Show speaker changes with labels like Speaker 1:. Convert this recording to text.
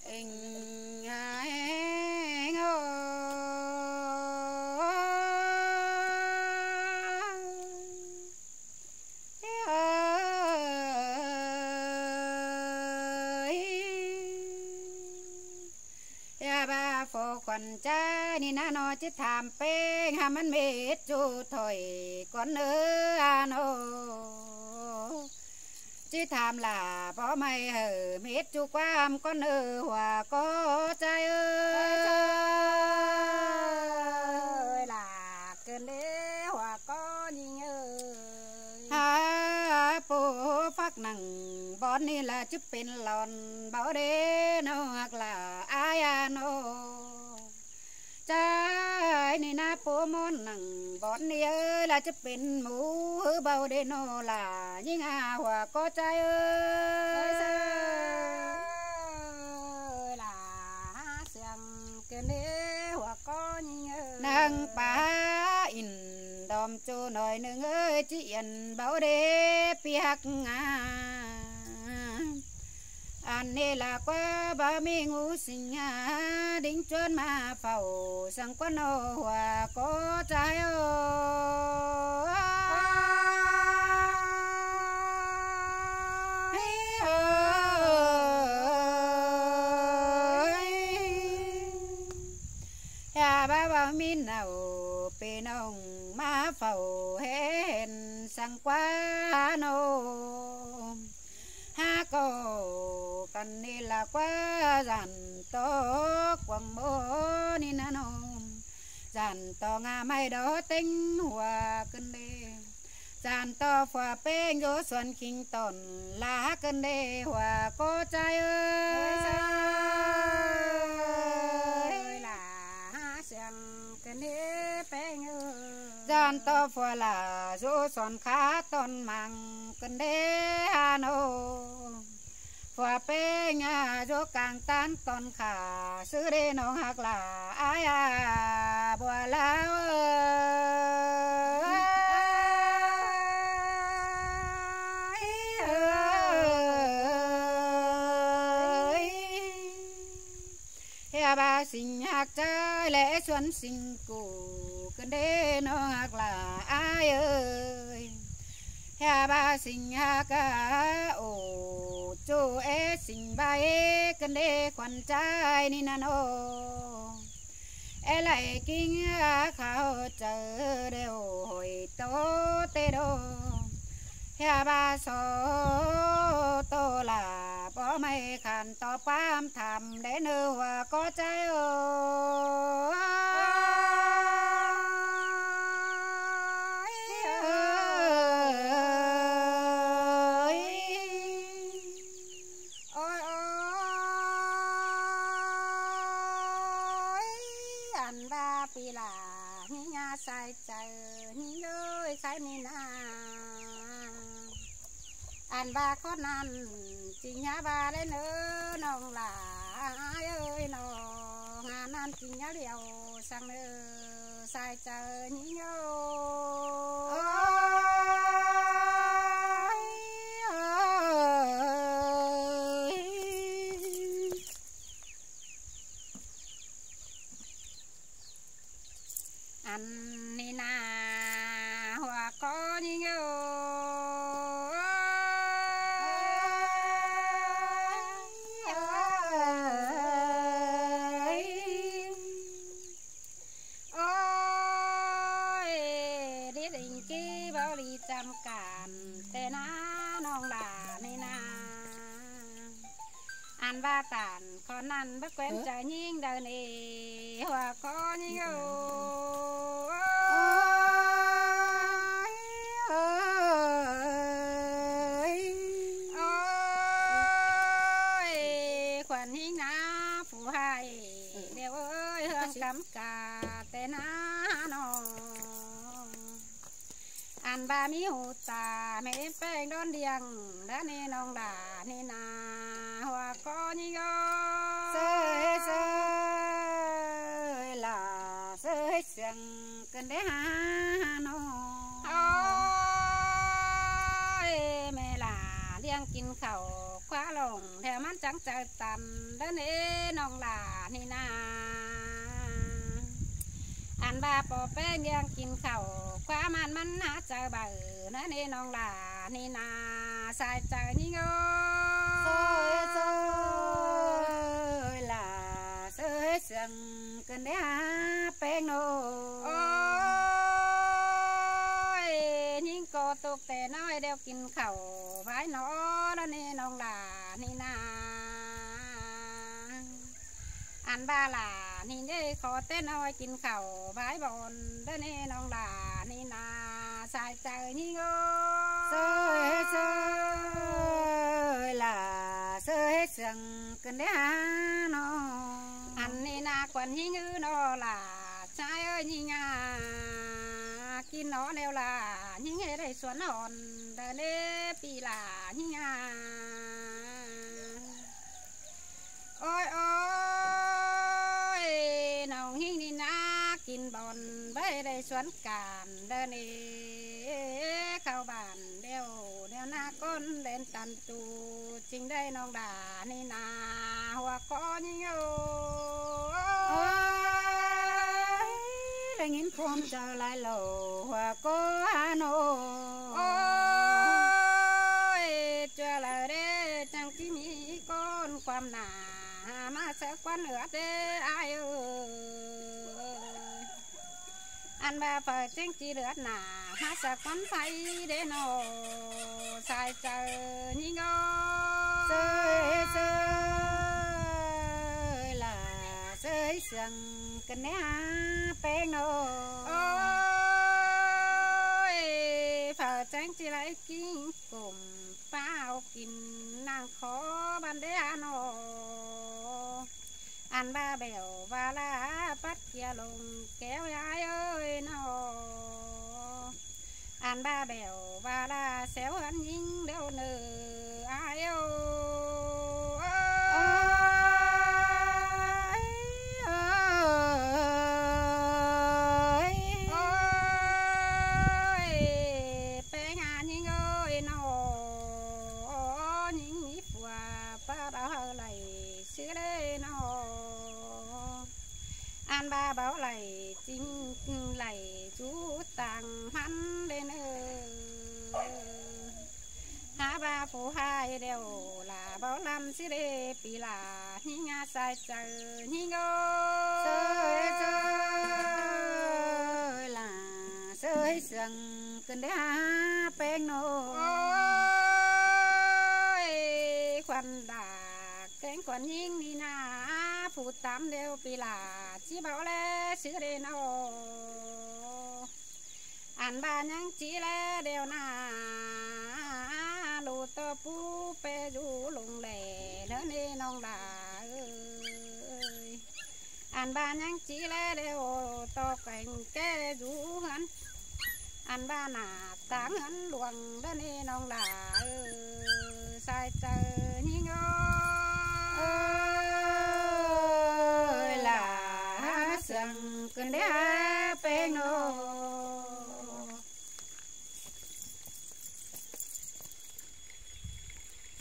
Speaker 1: anh ba phô quần cha ni na nó chỉ tham pe haมันเม็ดจูถอยก่อนnó chỉ tham là bỏ mày hở mết chu quam con hòa có trai ơi là cơn đế hòa có nhìn ơi ha po phát nằng bón ni là chụp pin lòn bảo đế nó hoặc là ai nó trái ni na po món nằng bón ni ơi là chụp pin mũ bao đế nó là những hòa có trai ơi là sương cơn đế hòa có nhìn ơi nằng pa in đom cho nói nương ơi chuyện bảo đế piak anh này là qua ba mươi ngũ sinh đính chân mà phẩu sang quan hồ hòa có trái ba ba min nào bên ông má phẩu hẹn sang quá nô ha cô cần đi là quá dàn to quăng bố ni na nô dàn to ngà mai đó tính hòa cân đi dàn to phà bên vô xuân kinh tồn lá cân đi hòa cô trai ơi gian to phò là dỗ son khá ton mang cân đế hà nô phò pe nhà dỗ càng tan ton khả sư đê nó hoặc là ai bùa lao ba sinh hạt trái lễ xuân sinh cụ cơn đế nó hoặc là ai ơi ha ba sinh ha cả ồ chú ế sinh ba ế cơn đế quan trai ni na nô ế lại kinh khảo chờ đều hồi tố tê đô ha ba số tô là bỏ mây khăn to pam thầm để nư hòa có trái ơi ôi anh ba pi là nhà sai trời như ơi sai mi na anh ba có nan chị nhà ba lên nữa nong là ai ơi nó ngàn nan chị nhà liều sang nữa sai chờ nhí nhô anh ni na hòa có nhí nhô trăm cản tê na nong là ni na ăn ba tản con ăn bất quen trái nhìn đời này hòa có như ôi khoản hình na phù hai đều ơi hương cắm cả tê na nong anh ba mi hụt ta mẹ phèn đón điềng đã nên nong đà nên hòa có như sơi sơi là sơi sừng cần để hà nó ôi mẹ là điềng kinh เขาคว้าลงแถวมันจังใจตันเดินเอน้องหลานี่นาอันบาปอเป้งยังกินเขาคว้ามันหาเจอเบอร์นั่นเอน้องหลานี่นาใส่ใจนี่โง่โซ่ล่ะเสือเสียงกันได้หาเป้งโนโอ้ยยิ่งโกตกแต่น้อยเดียวกินเข่าไว้น้อแล้วนี่น้องหลานี่นาอันบาหลานี่ได้ขอเต้นน้อยกินเข่าไว้บนแล้วนี่น้องหลานี่นาใส่ใจนี่โง่เสือล่ะเสือเสียงกันได้หาน้ออันนี้นาควันยิ่งยืนอล่ะใจเอ้ยยิ่งงากินน้อแนวล่ะยิ่งให้ได้สวนอ่อนเดินเล่ปีล่ะยิ่งงาโอ้ยโอ้ยน้องยิ่งนี่นากินบอลไปได้สวนการเดินเอเข้าบ้านเดียวหน้าก้นเล่นตันตูจริงได้น้องด่านี่นาหัวคอยิ่งโอ้ยได้ยินคมเจอลายโลหัวโกฮาโนโอ้ยเจอแล้วเด้จังที่มีก้นความหนามาเสกวันเหลือเด้อายเอ้ยอันแบบเปิดเจ้งจีเหลือหนามาเสกวันไฟเด้โนใส่เจอนี่โง่เสยล่ะเสยเสียงกันเนี้ยเป้งโนโอ้ยเปิดเจ้งจีไรกินกลุ่มเป้ากินนางขอบันเดียโนอันบาเบลวาลาปัดเกียลงแก้วยายเอ้ยโนอันบาเบลวาลาเซลหันยิงเดียวเนื้ออายโอ้ยไปงานยิงเอ้ยโนยิงนี่ฝัวป้าเราไหลซื้อเลยโนอันบาเบาไหลจริงไหลจูต่างหันเดนหาบาผู้หายเดียวลาเบาลำสิเดปีลาหิงาใส่เจอหิงโง่เสยล่ะเสยเสียงกันได้หาเป้งโนโอ้ยควันด่าแกงควันยิงนี่นาผู้ตามเดียวปีลาจีเบาแลซื้อเดนโออันบ้านยังจีแลเดียวนาลูตัวปูเปจูลงแหล่เนื้อนี่น้องดาเอ้ยอันบ้านยังจีแลเดียวตัวแก่งแก่จูหันอันบ้านหนาต่างหันหลวงเนื้อนี่น้องดาเอ้ยใส่เจอ